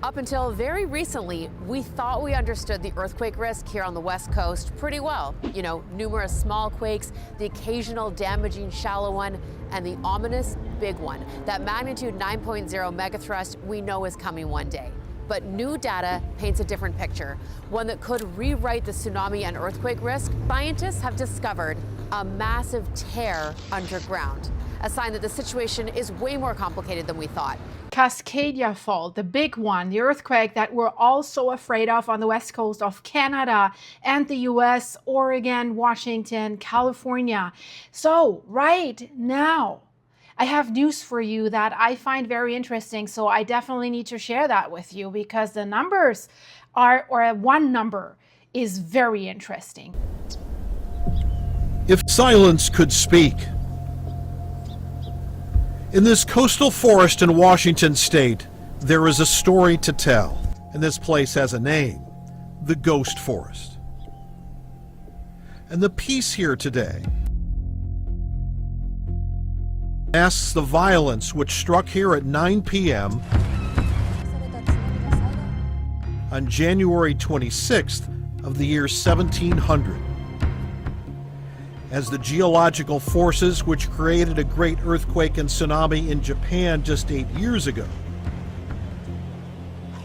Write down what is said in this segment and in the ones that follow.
Up until very recently, we thought we understood the earthquake risk here on the West Coast pretty well. You know, numerous small quakes, the occasional damaging shallow one, and the ominous big one. That magnitude 9.0 megathrust we know is coming one day. But new data paints a different picture, one that could rewrite the tsunami and earthquake risk. Scientists have discovered a massive tear underground, a sign that the situation is way more complicated than we thought. Cascadia fault, the big one, the earthquake that we're all so afraid of on the west coast of Canada and the US, Oregon, Washington, California. So right now, I have news for you that I find very interesting. So I definitely need to share that with you because the numbers are, or one number is very interesting. If silence could speak. In this coastal forest in Washington state, there is a story to tell, and this place has a name, the Ghost Forest. And the piece here today asks the violence which struck here at 9 p.m. on January 26th of the year 1700. As the geological forces which created a great earthquake and tsunami in Japan just 8 years ago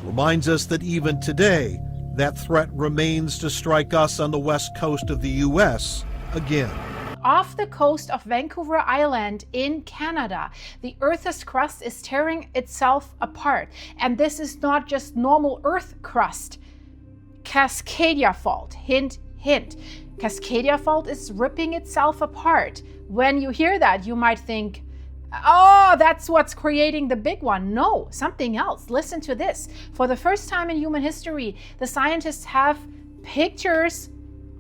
reminds us that even today, that threat remains to strike us on the west coast of the U.S. again. Off the coast of Vancouver Island in Canada, the Earth's crust is tearing itself apart. And this is not just normal Earth crust. Cascadia fault, hint, hint. Cascadia fault is ripping itself apart. When you hear that, you might think, oh, that's what's creating the big one. No, something else. Listen to this. For the first time in human history, the scientists have pictures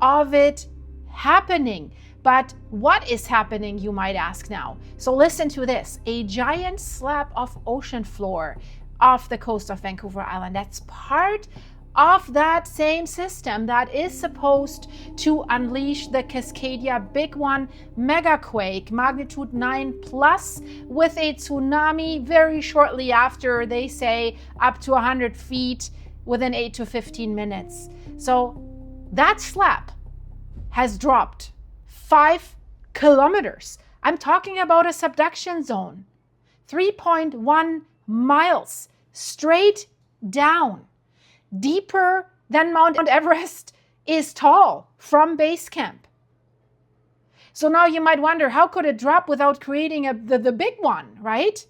of it happening. But what is happening, you might ask now? So listen to this. A giant slab of ocean floor off the coast of Vancouver Island. That's part of that same system that is supposed to unleash the Cascadia Big One megaquake, magnitude 9 plus, with a tsunami very shortly after, they say up to 100 feet within 8 to 15 minutes. So that slab has dropped 5 kilometers. I'm talking about a subduction zone, 3.1 miles straight down. Deeper than Mount Everest is tall from base camp. So now you might wonder, how could it drop without creating the big one, right?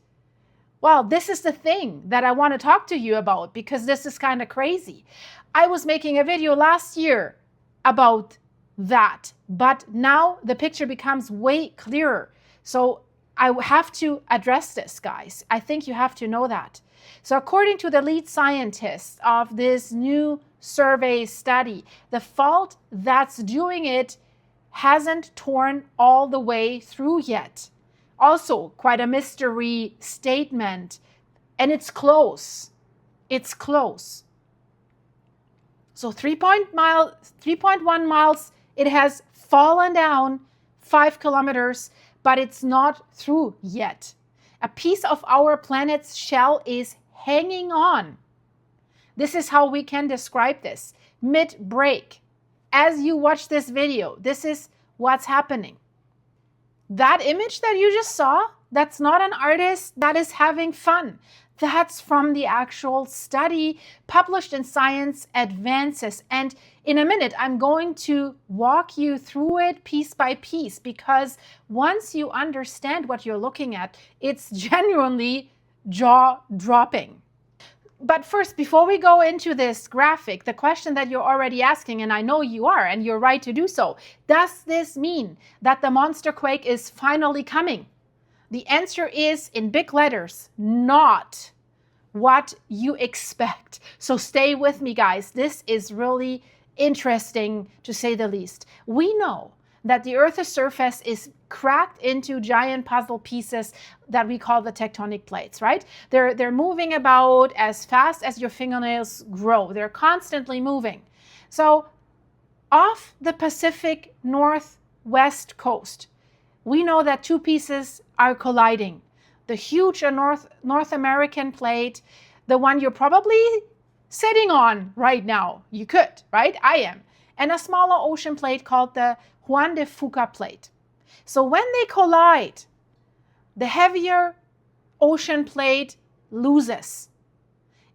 Well, this is the thing that I want to talk to you about because this is kind of crazy. I was making a video last year about that, but now the picture becomes way clearer. So I have to address this, guys. I think you have to know that. So according to the lead scientist of this new survey study, the fault that's doing it hasn't torn all the way through yet. Also, quite a mystery statement. And it's close. It's close. So 3.1 miles, it has fallen down 5 kilometers, but it's not through yet. A piece of our planet's shell is hanging on. This is how we can describe this. Mid-break. As you watch this video, this is what's happening. That image that you just saw, that's not an artist that is having fun. That's from the actual study published in Science Advances. And in a minute, I'm going to walk you through it piece by piece, because once you understand what you're looking at, it's genuinely jaw-dropping. But first, before we go into this graphic, the question that you're already asking, and I know you are, and you're right to do so, does this mean that the monster quake is finally coming? The answer is, in big letters, not what you expect. So stay with me, guys. This is really interesting, to say the least. We know that the Earth's surface is cracked into giant puzzle pieces that we call the tectonic plates, right? They're moving about as fast as your fingernails grow. They're constantly moving. So off the Pacific Northwest coast, we know that two pieces are colliding. The huge North American plate The one you're probably sitting on right now. You could, right? I am. And a smaller ocean plate called the Juan de Fuca plate. So when they collide, the heavier ocean plate loses.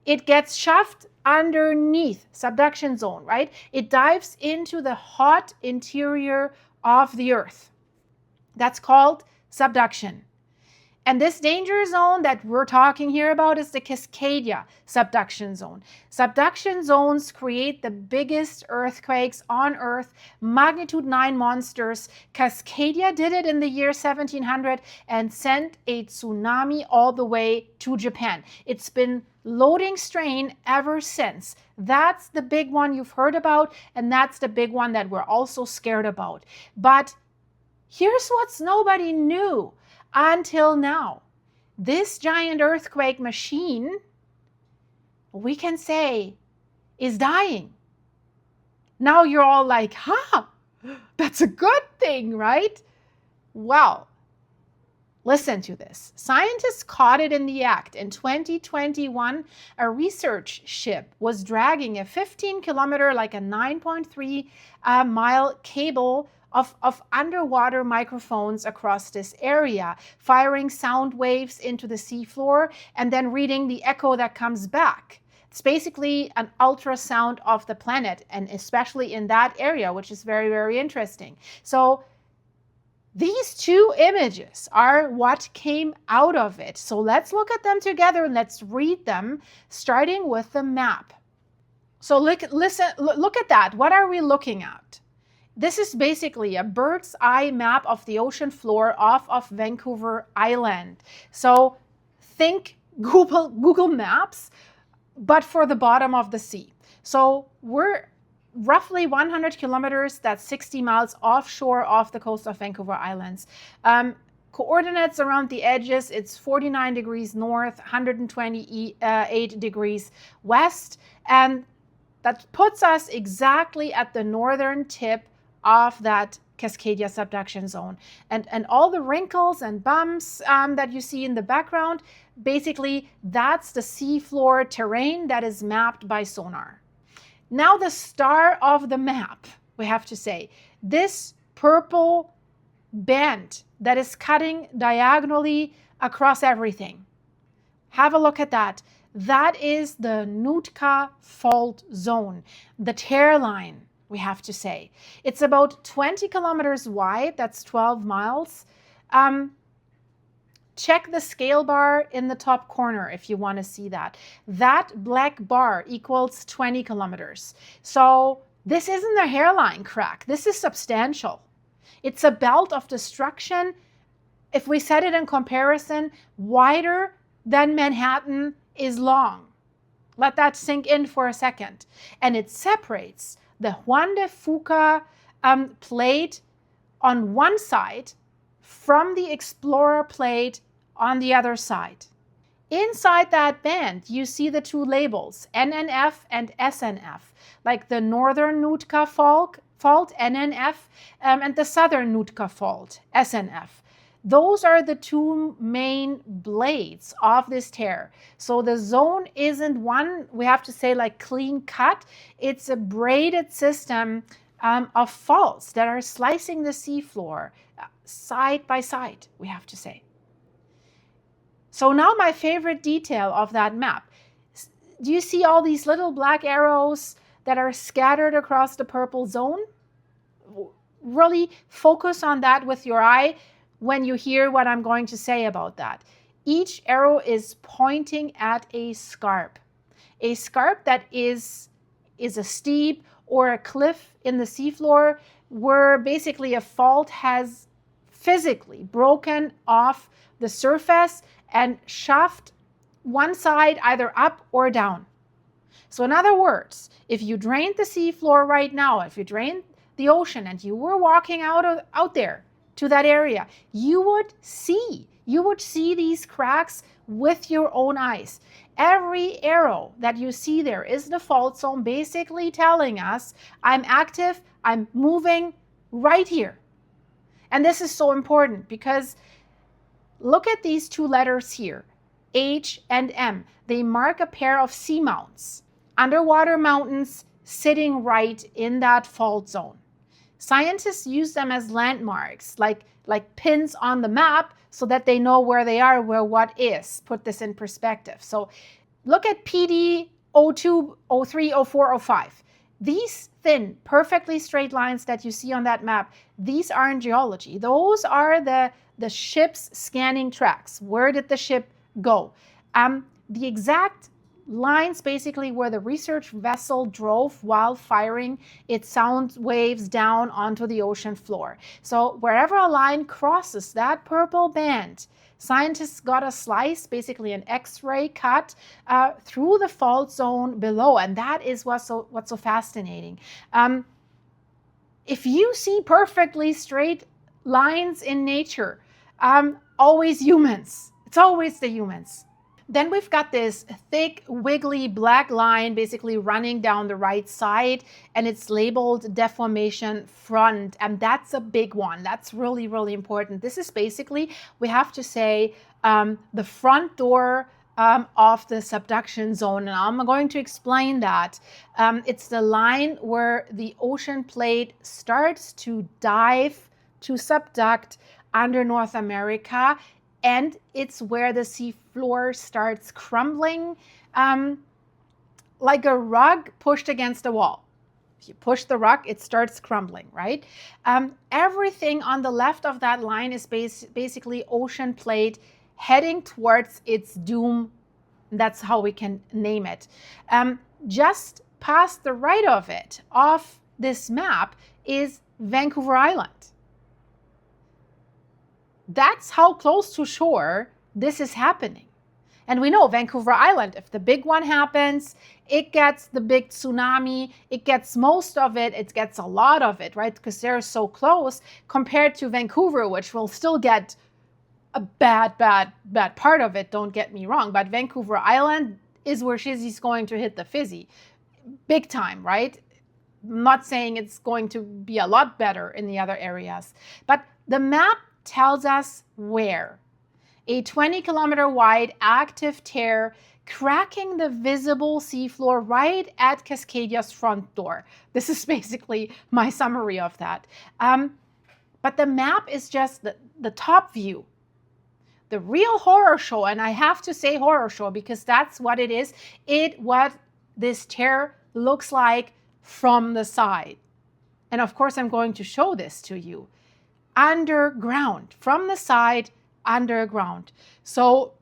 It gets shoved underneath subduction zone, right? It dives into the hot interior of the Earth. That's called subduction. And this danger zone that we're talking here about is the Cascadia Subduction Zone. Subduction zones create the biggest earthquakes on Earth, magnitude 9 monsters. Cascadia did it in the year 1700 and sent a tsunami all the way to Japan. It's been loading strain ever since. That's the big one you've heard about, and that's the big one that we're also scared about. But here's what's nobody knew until now. This giant earthquake machine, we can say, is dying. Now you're all like, that's a good thing, right? Well, listen to this. Scientists caught it in the act. In 2021, a research ship was dragging a 15-kilometer, like a 9.3 mile cable of underwater microphones across this area, firing sound waves into the seafloor and then reading the echo that comes back. It's basically an ultrasound of the planet, and especially in that area, which is very, very interesting. So these two images are what came out of it. So let's look at them together and let's read them, starting with the map. So look at that. What are we looking at? This is basically a bird's eye map of the ocean floor off of Vancouver Island. So think Google Maps, but for the bottom of the sea. So we're roughly 100 kilometers, that's 60 miles offshore off the coast of Vancouver Islands. Coordinates around the edges, it's 49 degrees north, 128 degrees west, and that puts us exactly at the northern tip of that Cascadia Subduction Zone. And all the wrinkles and bumps that you see in the background, basically that's the seafloor terrain that is mapped by sonar. Now the star of the map, we have to say, this purple band that is cutting diagonally across everything. Have a look at that. That is the Nootka Fault Zone, the tear line, we have to say. It's about 20 kilometers wide, that's 12 miles. Check the scale bar in the top corner if you want to see that. That black bar equals 20 kilometers. So this isn't a hairline crack. This is substantial. It's a belt of destruction. If we set it in comparison, wider than Manhattan is long. Let that sink in for a second. And it separates the Juan de Fuca plate on one side from the Explorer plate on the other side. Inside that band, you see the two labels, NNF and SNF, like the Northern Nootka Fault, NNF, and the Southern Nootka Fault, SNF. Those are the two main blades of this tear. So the zone isn't one, we have to say, like clean cut. It's a braided system of faults that are slicing the seafloor side by side, we have to say. So now my favorite detail of that map. Do you see all these little black arrows that are scattered across the purple zone? Really focus on that with your eye when you hear what I'm going to say about that. Each arrow is pointing at a scarp. A scarp that is a steep or a cliff in the seafloor where basically a fault has physically broken off the surface and shoved one side either up or down. So in other words, if you drained the seafloor right now, if you drained the ocean and you were walking out there to that area, you would see these cracks with your own eyes. Every arrow that you see there is the fault zone basically telling us, I'm active, I'm moving right here. And this is so important because look at these two letters here. H, and M. They mark a pair of seamounts, underwater mountains sitting right in that fault zone. Scientists use them as landmarks, like pins on the map, so that they know where they are, where what is. Put this in perspective. So look at PD 02, 03, 04, 05. These thin, perfectly straight lines that you see on that map, these aren't geology. Those are the ship's scanning tracks. Where did the ship go? The exact lines basically where the research vessel drove while firing its sound waves down onto the ocean floor. So wherever a line crosses that purple band, scientists got a slice, basically an X-ray cut through the fault zone below, and that is what's so fascinating. If you see perfectly straight lines in nature, always humans. It's always the humans. Then we've got this thick, wiggly black line basically running down the right side, and it's labeled deformation front, and that's a big one. That's really, really important. This is basically, we have to say, the front door of the subduction zone, and I'm going to explain that. It's the line where the ocean plate starts to dive, to subduct under North America, and it's where the seafloor starts crumbling like a rug pushed against a wall. If you push the rug, it starts crumbling, right? Everything on the left of that line is basically ocean plate heading towards its doom. That's how we can name it. Just past the right of it, off this map, is Vancouver Island. That's how close to shore this is happening. And we know Vancouver Island, if the big one happens, it gets the big tsunami, it gets most of it, it gets a lot of it, right? Because they're so close compared to Vancouver, which will still get a bad part of it, don't get me wrong. But Vancouver Island is where Shizzy's going to hit the fizzy. Big time, right? I'm not saying it's going to be a lot better in the other areas. But the map tells us where. A 20-kilometer wide active tear cracking the visible seafloor right at Cascadia's front door. This is basically my summary of that. But the map is just the top view. The real horror show, and I have to say horror show because that's what it is, what this tear looks like from the side. And of course, I'm going to show this to you. Underground, from the side, underground. So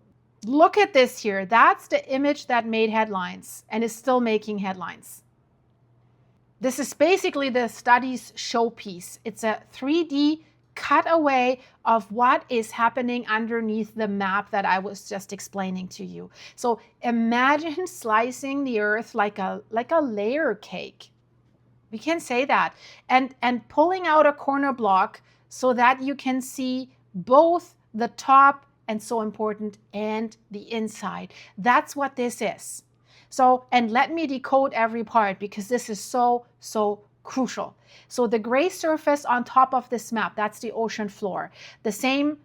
look at this here. That's the image that made headlines and is still making headlines. This is basically the study's showpiece. It's a 3D cutaway of what is happening underneath the map that I was just explaining to you. So imagine slicing the earth like a layer cake. We can say that. And pulling out a corner block so that you can see both the top, and so important, and the inside. That's what this is. So, and let me decode every part because this is so crucial. So the gray surface on top of this map, that's the ocean floor. The same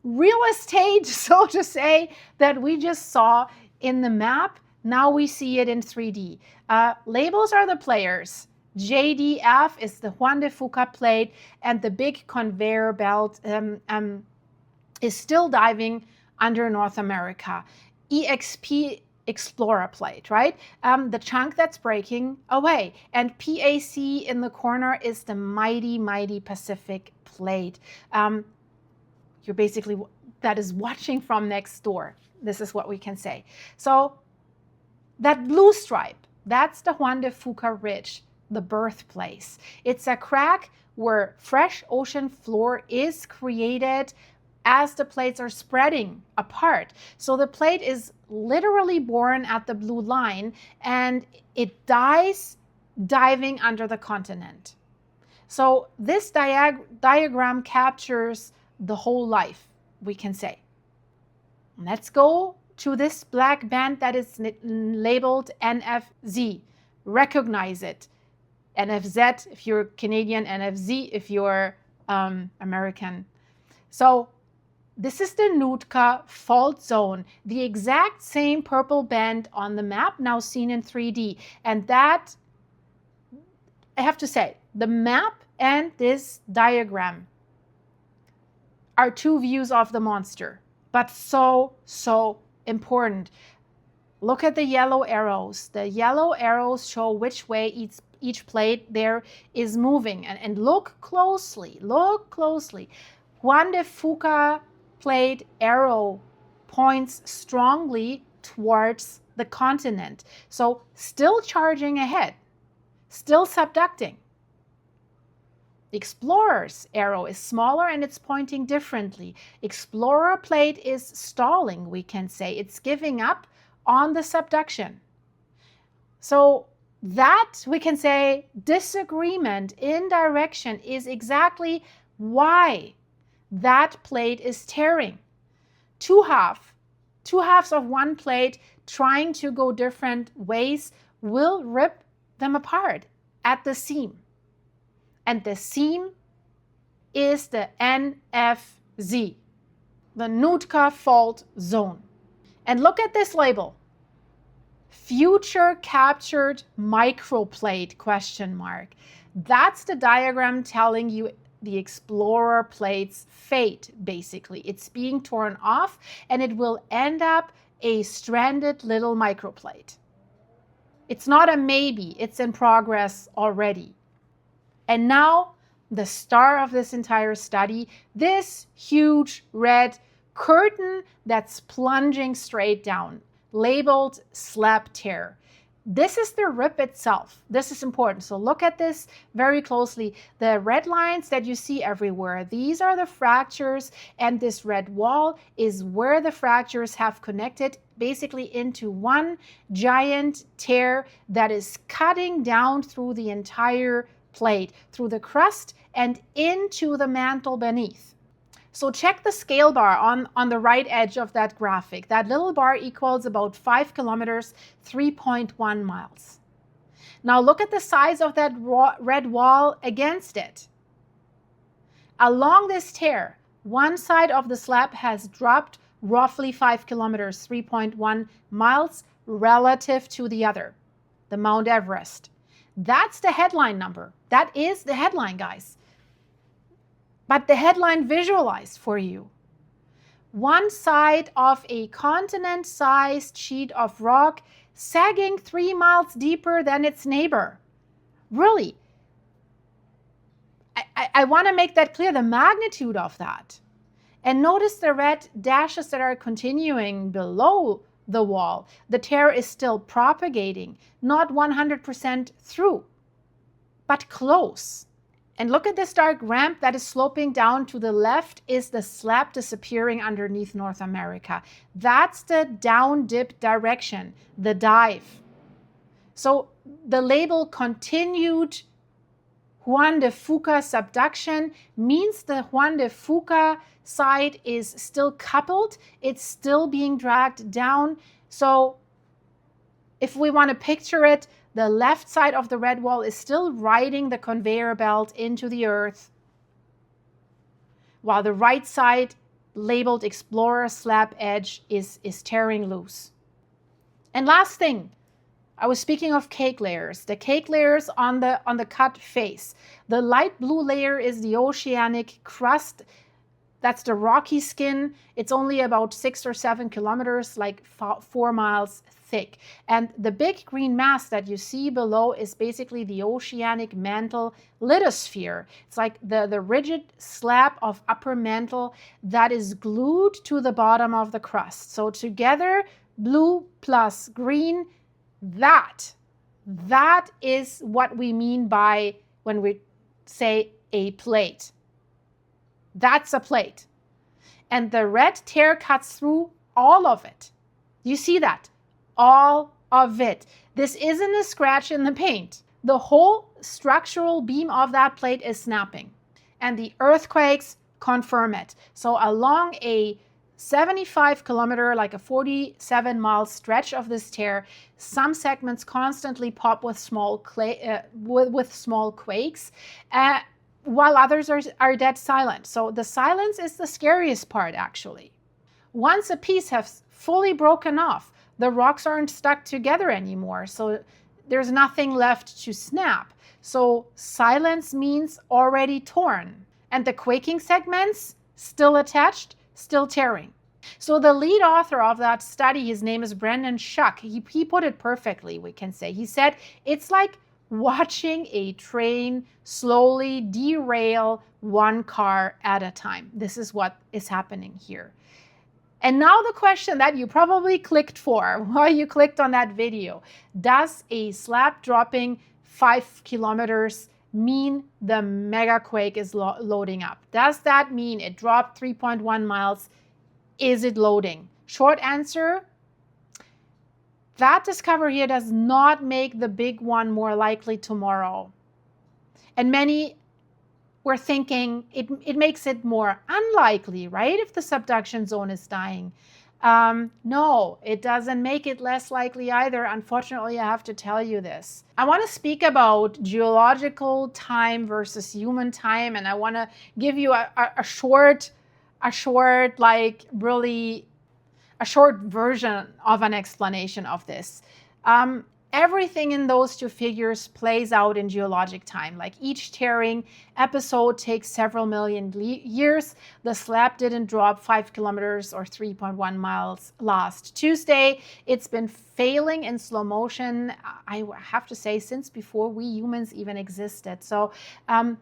real estate, so to say, that we just saw in the map, now we see it in 3D. Labels are the players. JDF is the Juan de Fuca plate, and the big conveyor belt is still diving under North America. EXP Explorer plate, right? The chunk that's breaking away. And PAC in the corner is the mighty Pacific plate. You're basically, that is watching from next door. This is what we can say. So that blue stripe, that's the Juan de Fuca Ridge, the birthplace. It's a crack where fresh ocean floor is created as the plates are spreading apart. So the plate is literally born at the blue line and it dies diving under the continent. So this diagram captures the whole life, we can say. Let's go to this black band that is labeled NFZ. Recognize it. NFZ if you're Canadian, NFZ if you're American. So This is the Nootka Fault Zone, the exact same purple band on the map, now seen in 3D. And that, I have to say, the map and this diagram are two views of the monster, but so important. Look at the yellow arrows. The yellow arrows show which way each plate there is moving. And look closely, Juan de Fuca plate arrow points strongly towards the continent. So still charging ahead, still subducting. The Explorer's arrow is smaller and it's pointing differently. Explorer plate is stalling, we can say. It's giving up on the subduction. So that, we can say, disagreement in direction is exactly why that plate is tearing. Two halves of one plate trying to go different ways will rip them apart at the seam. And the seam is the NFZ, the Nootka Fault Zone. And look at this label. Future captured microplate, question mark. That's the diagram telling you the Explorer plate's fate, basically. It's being torn off and it will end up a stranded little microplate. It's not a maybe, it's in progress already. And now the star of this entire study, this huge red curtain that's plunging straight down, labeled slab tear. This is the rip itself. This is important. So look at this very closely. The red lines that you see everywhere, these are the fractures, and this red wall is where the fractures have connected basically into one giant tear that is cutting down through the entire plate, through the crust and into the mantle beneath. So check the scale bar on the right edge of that graphic. That little bar equals about 5 kilometers, 3.1 miles. Now look at the size of that red wall against it. Along this tear, one side of the slab has dropped roughly 5 kilometers, 3.1 miles relative to the other, the Mount Everest. That's the headline number. That is the headline, guys. But the headline visualized for you. One side of a continent-sized sheet of rock sagging 3 miles deeper than its neighbor. Really, I want to make that clear, the magnitude of that. And notice the red dashes that are continuing below the wall. The tear is still propagating, not 100% through, but close. And look at this dark ramp that is sloping down to the left is the slab disappearing underneath North America. That's the down dip direction, the dive. So the label continued Juan de Fuca subduction means the Juan de Fuca side is still coupled. It's still being dragged down. So if we want to picture it, the left side of the red wall is still riding the conveyor belt into the earth, while the right side, labeled Explorer slab edge, is tearing loose. And last thing, I was speaking of cake layers. The cake layers on the cut face. The light blue layer is the oceanic crust. That's the rocky skin. It's only about 6 or 7 kilometers, like 4 miles thick. And the big green mass that you see below is basically the oceanic mantle lithosphere. It's like the rigid slab of upper mantle that is glued to the bottom of the crust. So together, blue plus green, that is what we mean by when we say a plate. That's a plate. And the red tear cuts through all of it. You see that? All of it. This isn't a scratch in the paint. The whole structural beam of that plate is snapping. And the earthquakes confirm it. So along a 75 kilometer, like a 47 mile stretch of this tear, some segments constantly pop with small quakes. while others are dead silent. So the silence is the scariest part, actually. Once a piece has fully broken off, the rocks aren't stuck together anymore, so there's nothing left to snap. So silence means already torn. And the quaking segments, still attached, still tearing. So the lead author of that study, his name is Brendan Schuck, he put it perfectly, we can say. He said, it's like watching a train slowly derail one car at a time. This is what is happening here. And now the question that you probably clicked for while you clicked on that video: does a slab dropping 5 kilometers mean the megaquake is loading up? Does that mean it dropped 3.1 miles? Is it loading? Short answer, that discovery here does not make the big one more likely tomorrow. And many were thinking it makes it more unlikely, right? If the subduction zone is dying. No, it doesn't make it less likely either. Unfortunately, I have to tell you this. I want to speak about geological time versus human time, and I want to give you a short, like really a short version of an explanation of this. Everything in those two figures plays out in geologic time. Like each tearing episode takes several million years. The slab didn't drop 5 kilometers or 3.1 miles last Tuesday. It's been failing in slow motion, I have to say, since before we humans even existed. So on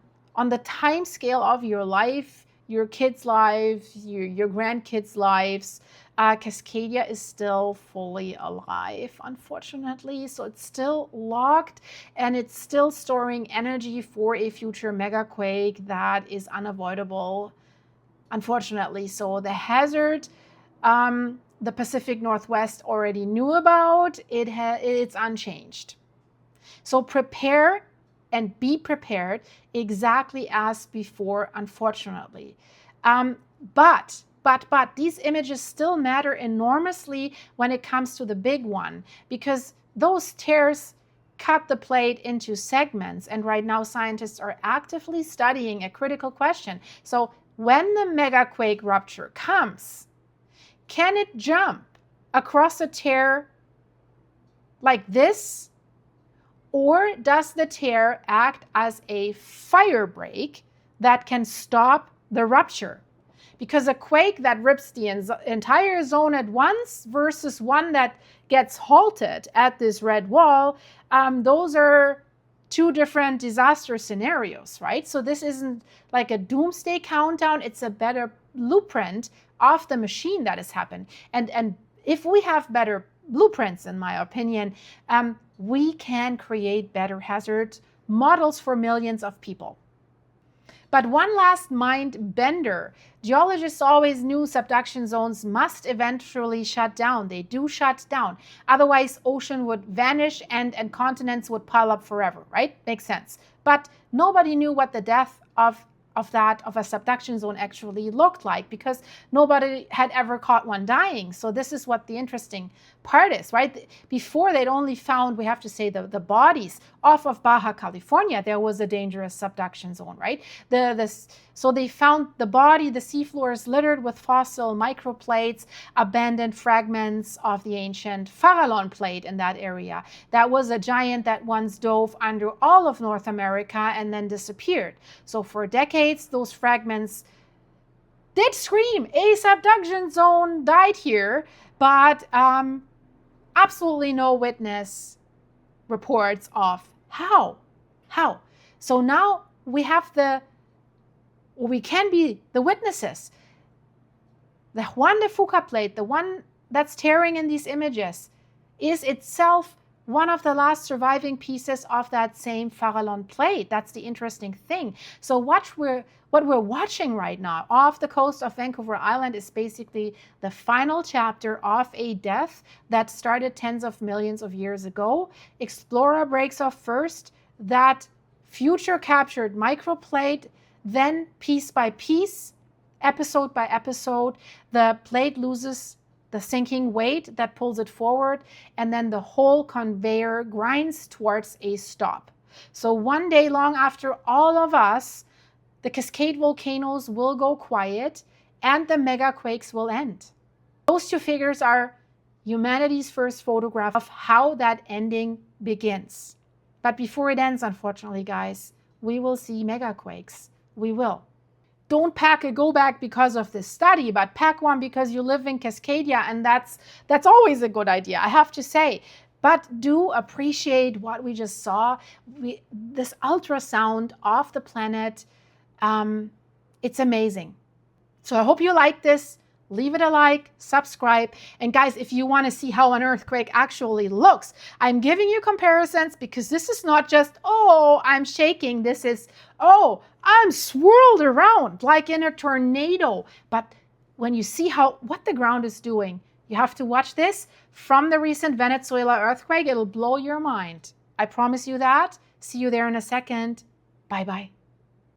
the time scale of your life, your kids' lives, your grandkids' lives, Cascadia is still fully alive, unfortunately. So it's still locked and it's still storing energy for a future megaquake that is unavoidable, unfortunately. So the hazard, the Pacific Northwest already knew about, it's unchanged. So prepare and be prepared exactly as before, unfortunately. But these images still matter enormously when it comes to the big one, because those tears cut the plate into segments. And right now scientists are actively studying a critical question. So when the megaquake rupture comes, can it jump across a tear like this? Or does the tear act as a fire break that can stop the rupture? Because a quake that rips the entire zone at once versus one that gets halted at this red wall, those are two different disaster scenarios, right? So this isn't like a doomsday countdown. It's a better blueprint of the machine that has happened. And if we have better blueprints, in my opinion, we can create better hazard models for millions of people. But one last mind bender. Geologists always knew subduction zones must eventually shut down. They do shut down. Otherwise, ocean would vanish and continents would pile up forever, right? Makes sense. But nobody knew what the death of a subduction zone actually looked like, because nobody had ever caught one dying. So this is what the interesting part is, right? Before, they'd only found, we have to say, the bodies off of Baja California. There was a dangerous subduction zone, right? So they found the body, the seafloor is littered with fossil microplates, abandoned fragments of the ancient Farallon plate in that area. That was a giant that once dove under all of North America and then disappeared. So for decades, those fragments did scream, a subduction zone died here, but absolutely no witness reports of how. So now we have we can be the witnesses. The Juan de Fuca plate, the one that's tearing in these images, is itself one of the last surviving pieces of that same Farallon plate. That's the interesting thing. So what we're watching right now off the coast of Vancouver Island is basically the final chapter of a death that started tens of millions of years ago. Explorer breaks off first, that future captured microplate, then piece by piece, episode by episode, the plate loses the sinking weight that pulls it forward, and then the whole conveyor grinds towards a stop. So one day long after all of us the Cascade volcanoes will go quiet, and the megaquakes will end. Those two figures are humanity's first photograph of how that ending begins. But before it ends, unfortunately, guys, we will see megaquakes. We will. Don't pack a go bag because of this study, but pack one because you live in Cascadia, and that's always a good idea, I have to say. But do appreciate what we just saw. This ultrasound of the planet, it's amazing. So I hope you like this. Leave it a like, subscribe. And guys, if you want to see how an earthquake actually looks, I'm giving you comparisons because this is not just, oh, I'm shaking. This is, oh, I'm swirled around like in a tornado. But when you see what the ground is doing, you have to watch this from the recent Venezuela earthquake. It'll blow your mind. I promise you that. See you there in a second. Bye-bye.